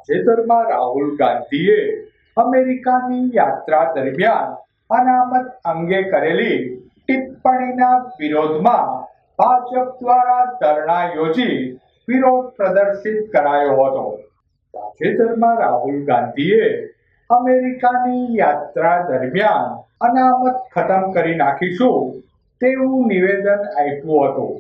તાજેતરમાં રાહુલ ગાંધીએ અમેરિકાની યાત્રા દરમિયાન અનામત અંગે કરેલી ટિપ્પણીના વિરોધમાં ભાજપ દ્વારા ધરણા યોજી વિરોધ પ્રદર્શિત કરાયો હતો. તાજેતરમાં રાહુલ ગાંધીએ અમેરિકાની યાત્રા દરમિયાન અનામત ખતમ કરી નાખીશું તેવું નિવેદન આપ્યું હતું.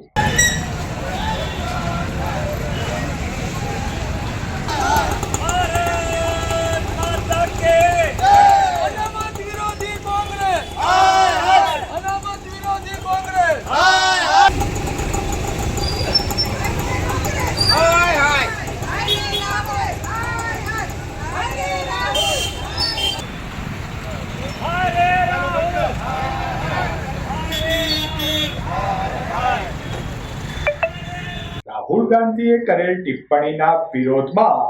રાહુલ ગાંધીએ કરેલ ટિપ્પણીના વિરોધમાં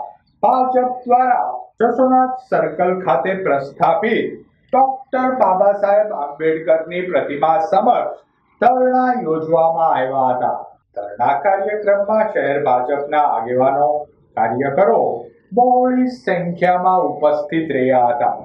ભાજપ દ્વારા જશોનાથ સર્કલ ખાતે પ્રસ્થાપિત ડોક્ટર બાબા સાહેબ આંબેડકરની પ્રતિમા સમક્ષ ધરણા યોજવામાં આવ્યા હતા. ધરણા કાર્યક્રમમાં શહેર ભાજપના આગેવાનો, કાર્યકરો બહોળી સંખ્યામાં ઉપસ્થિત રહ્યા હતા.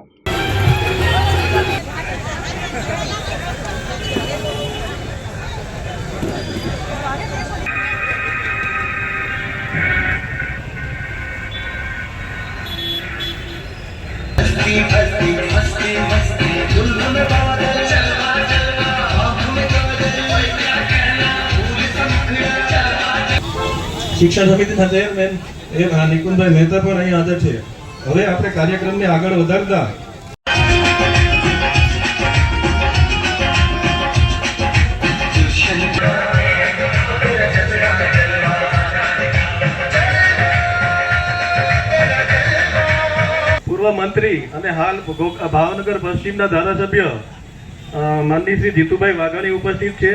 શિક્ષણ સમિતિના ચેરમેન નિકુંજભાઈ મહેતા પણ અહીં હાજર છે. હવે આપણે કાર્યક્રમને આગળ વધારતા પૂર્વ મંત્રી અને હાલ ભાવનગર પશ્ચિમના ધારાસભ્ય માનનીય શ્રી જીતુભાઈ વાઘાણી ઉપસ્થિત છે.